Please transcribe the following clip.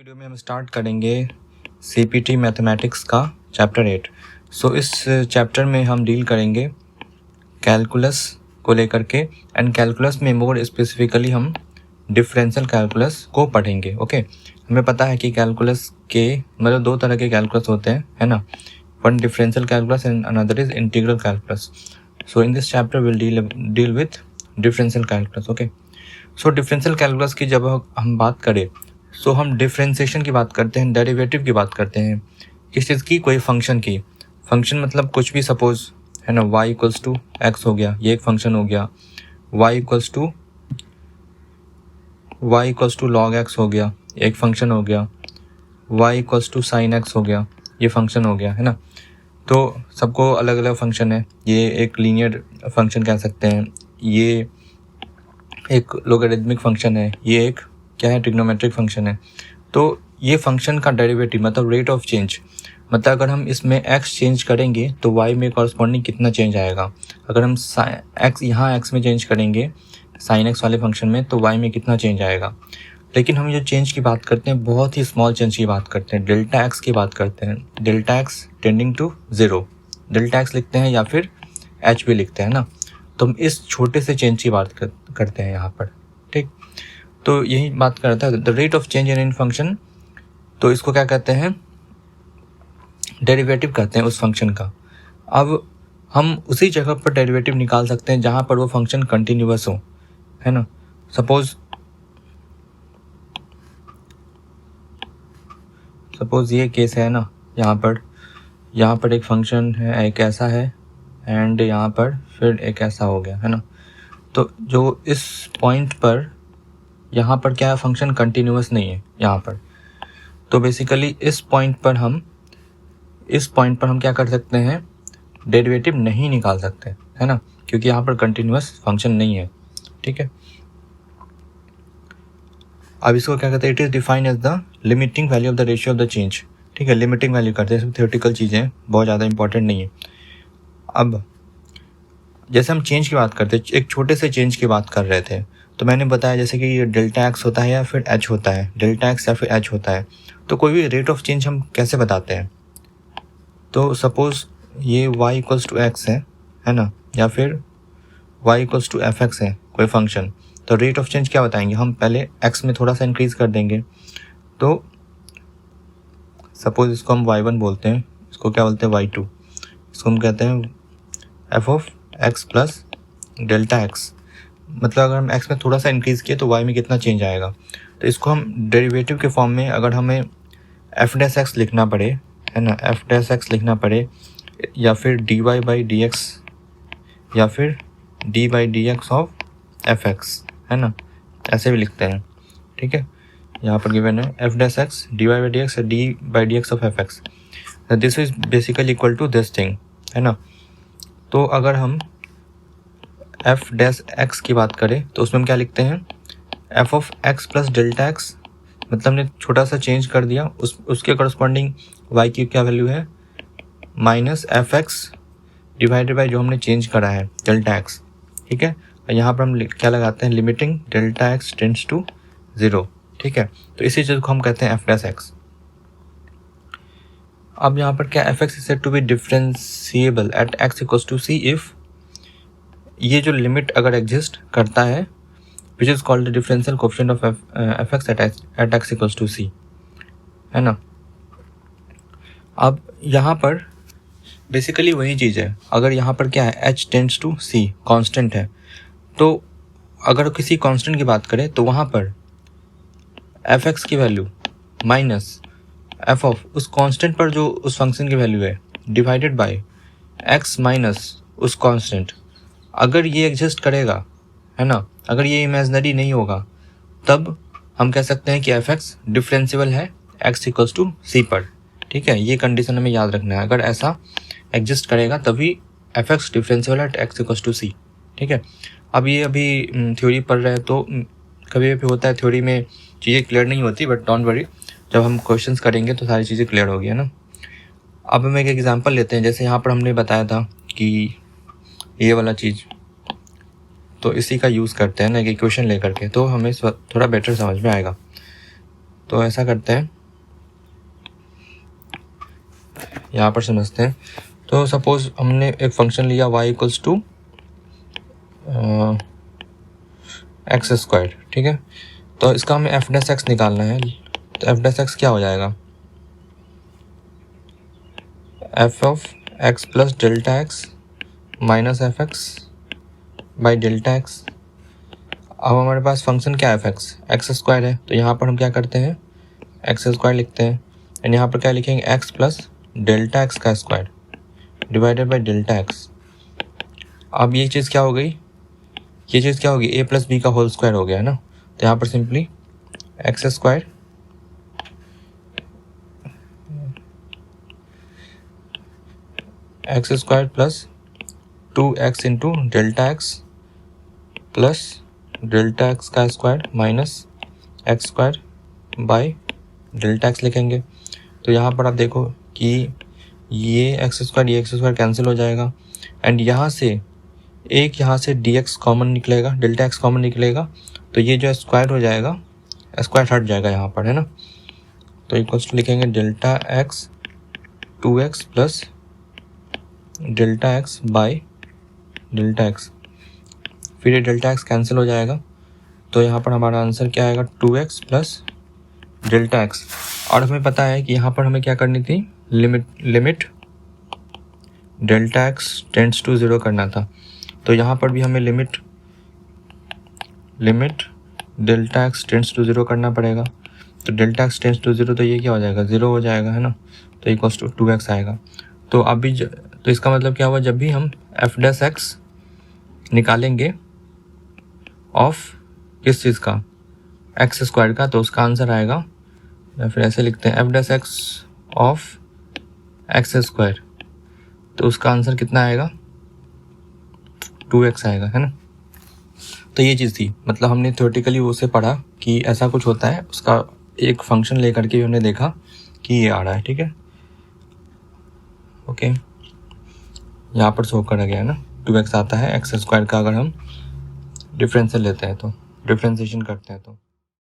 Video में हम start करेंगे CPT मैथमेटिक्स का चैप्टर 8। इस चैप्टर में हम डील करेंगे कैलकुलस को लेकर के एंड कैलकुलस में मोर स्पेसिफिकली हम डिफरेंशियल कैलकुलस को पढ़ेंगे। ओके, हमें पता है कि कैलकुलस के मतलब दो तरह के कैलकुलस होते हैं, है ना। One differential calculus and another is integral calculus. So in this chapter will deal with differential calculus. Okay, so differential calculus की जब हम बात करें सो हम डिफरेंशिएशन की बात करते हैं, डेरिवेटिव की बात करते हैं। किस चीज़ की? कोई फंक्शन की। फंक्शन मतलब कुछ भी, सपोज है ना, y इक्वल्स टू एक्स हो गया, ये एक फंक्शन हो गया। y equals to log x हो गया, एक फंक्शन हो गया। y equals to sine x हो गया, ये फंक्शन हो गया, है ना। तो सबको अलग अलग फंक्शन है। ये एक लीनियर फंक्शन कह सकते हैं, ये एक लोगरिथमिक फंक्शन है, ये एक क्या है, ट्रिग्नोमेट्रिक फंक्शन है। तो ये फंक्शन का डेरिवेटिव मतलब रेट ऑफ चेंज, मतलब अगर हम इसमें x चेंज करेंगे तो y में कॉरस्पॉन्डिंग कितना चेंज आएगा। अगर हम x यहाँ x में चेंज करेंगे साइन x वाले फंक्शन में तो y में कितना चेंज आएगा। लेकिन हम जो चेंज की बात करते हैं बहुत ही स्मॉल चेंज की बात करते हैं, डेल्टा एक्स की बात करते हैं। Delta x tending to 0, delta x लिखते हैं या फिर एच भी लिखते हैं ना। तो हम इस छोटे से चेंज की बात करते हैं यहाँ पर, ठीक। तो यही बात कर रहा था, the rate of change in function. तो इसको क्या कहते हैं, डेरिवेटिव कहते हैं उस फंक्शन का। अब हम उसी जगह पर डेरिवेटिव निकाल सकते हैं जहाँ पर वो फंक्शन कंटिन्यूअस हो, है ना। सपोज ये केस है ना, यहाँ पर एक फंक्शन है, एक ऐसा है एंड यहाँ पर फिर एक ऐसा हो गया, है ना। तो जो इस पॉइंट पर यहाँ पर क्या है, फंक्शन कंटिन्यूअस नहीं है यहाँ पर। तो बेसिकली इस पॉइंट पर हम क्या कर सकते हैं, डेरिवेटिव नहीं निकाल सकते, है ना, क्योंकि यहाँ पर कंटिन्यूअस फंक्शन नहीं है, ठीक है। अब इसको क्या कहते हैं, it is defined as the limiting value of the ratio of the change, ठीक है। लिमिटिंग वैल्यू करते हैं, सब थ्योरेटिकल चीज़ें हैं, बहुत ज़्यादा इंपॉर्टेंट नहीं है। अब जैसे हम चेंज की बात करते हैं, एक छोटे से चेंज की बात कर रहे थे, तो मैंने बताया जैसे कि डेल्टा एक्स होता है या फिर एच होता है, डेल्टा एक्स या फिर एच होता है। तो कोई भी रेट ऑफ चेंज हम कैसे बताते हैं, तो सपोज ये y इक्वल्स टू एक्स है ना, या फिर y equals to f x है कोई फंक्शन। तो रेट ऑफ चेंज क्या बताएंगे, हम पहले x में थोड़ा सा इंक्रीज कर देंगे। तो सपोज इसको हम y1 बोलते हैं, इसको क्या बोलते हैं y2, इसको हम कहते हैं f of x plus delta x. मतलब अगर हम x में थोड़ा सा इंक्रीज किए तो y में कितना चेंज आएगा। तो इसको हम डेरिवेटिव के फॉर्म में, अगर हमें f डैश एक्स लिखना पड़े, है ना, f डैश एक्स लिखना पड़े, या फिर dy बाई डी एक्स, या फिर d by d x of F x, है ना, ऐसे भी लिखते हैं, ठीक है। यहाँ पर गिवन है f dash x dy by d x, d by d x of F x. This is basically equal to this thing, है ना। तो अगर हम f डैश एक्स की बात करें तो उसमें हम क्या लिखते हैं, f of x plus delta x, मतलब हमने छोटा सा चेंज कर दिया, उसके करस्पॉन्डिंग y की क्या वैल्यू है, minus F x divided by जो हमने चेंज करा है डेल्टा एक्स, ठीक है। और यहाँ पर हम क्या लगाते हैं, limiting delta x tends to 0, ठीक है। तो इसी चीज़ को हम कहते हैं एफ डैश एक्स। अब यहाँ पर क्या, F X is said to be differentiable at X equals to C if, ये जो लिमिट अगर एग्जिस्ट करता है, which is called the differential coefficient of F X at X equals to C, है ना। अब यहाँ पर बेसिकली वही चीज़ है, अगर यहाँ पर क्या है, h tends to c constant है, तो अगर किसी कांस्टेंट की बात करें तो वहाँ पर एफ एक्स की वैल्यू माइनस एफ ऑफ उस कांस्टेंट पर जो उस फंक्शन की वैल्यू है डिवाइडेड बाय x माइनस उस कांस्टेंट। अगर ये एग्जिस्ट करेगा, है ना, अगर ये इमेजिनरी नहीं होगा, तब हम कह सकते हैं कि एफ एक्स डिफरेंशिएबल है x इक्वल्स टू सी पर, ठीक है। ये कंडीशन हमें याद रखना है, अगर ऐसा एग्जिस्ट करेगा तभी F X differentiable at X equals to C, ठीक है। अब ये अभी थ्योरी पढ़ रहे हैं तो कभी भी होता है थ्योरी में चीज़ें क्लियर नहीं होती, बट डोंट वरी, जब हम क्वेश्चंस करेंगे तो सारी चीज़ें क्लियर होगी, है ना। अब हम एक एग्जांपल लेते हैं, जैसे यहाँ पर हमने बताया था कि ये वाला चीज़, तो इसी का यूज़ करते हैं ना, एक इक्वेशन लेकर के, तो हमें थोड़ा बेटर समझ में आएगा। तो ऐसा करते हैं, यहाँ पर समझते हैं। तो सपोज हमने एक फंक्शन लिया y equals to x square, ठीक है। तो इसका हमें एफ डैश एक्स निकालना है। तो एफ डैश एक्स क्या हो जाएगा, F of x plus delta x minus F x by delta x. अब हमारे पास फंक्शन क्या है, एफ एक्स स्क्वायर है। तो यहाँ पर हम क्या करते हैं, एक्स स्क्वायर लिखते हैं, एंड यहाँ पर क्या लिखेंगे, एक्स प्लस डेल्टा एक्स का square divided by delta x. अब ये चीज़ क्या हो गई, ये चीज़ क्या होगी, ए प्लस बी का होल स्क्वायर हो गया है ना। तो यहाँ पर simply X square X square plus 2x into delta X plus delta X का square minus X square by delta X लिखेंगे। तो यहाँ पर आप देखो कि ये एक्स स्क्वायर कैंसिल हो जाएगा, एंड यहाँ से यहाँ से dx कॉमन निकलेगा, डेल्टा एक्स कॉमन निकलेगा। तो ये जो स्क्वायर हो जाएगा, स्क्वायर हट जाएगा यहाँ पर, है ना। तो इक्वल्स टू लिखेंगे delta x 2x plus delta x by delta x. फिर ये डेल्टा एक्स कैंसिल हो जाएगा। तो यहाँ पर हमारा आंसर क्या आएगा, 2x प्लस डेल्टा एक्स। और हमें पता है कि यहाँ पर हमें क्या करनी थी, limit delta x tends to 0 करना था। तो यहाँ पर भी हमें limit delta x tends to 0 करना पड़ेगा। तो डेल्टा एक्स टेंड्स टू 0, तो ये क्या हो जाएगा, 0 हो जाएगा, है ना। तो इक्वल्स टू 2x आएगा। तो अभी तो इसका मतलब क्या हुआ, जब भी हम एफ डैश एक्स निकालेंगे ऑफ किस चीज़ का, एक्स स्क्वायर का, तो उसका आंसर आएगा, या फिर ऐसे लिखते हैं F dash x of x square, तो उसका आंसर कितना आएगा, 2x आएगा, है ना। तो ये चीज़ थी, मतलब हमने थ्योरेटिकली उसे पढ़ा कि ऐसा कुछ होता है, उसका एक फंक्शन लेकर के हमने देखा कि ये आ रहा है, ठीक है। ओके, यहाँ पर शो करा गया है ना, 2x आता है एक्स स्क्वायर का, अगर हम डिफरेंशियल लेते हैं तो डिफरेंशिएशन करते हैं तो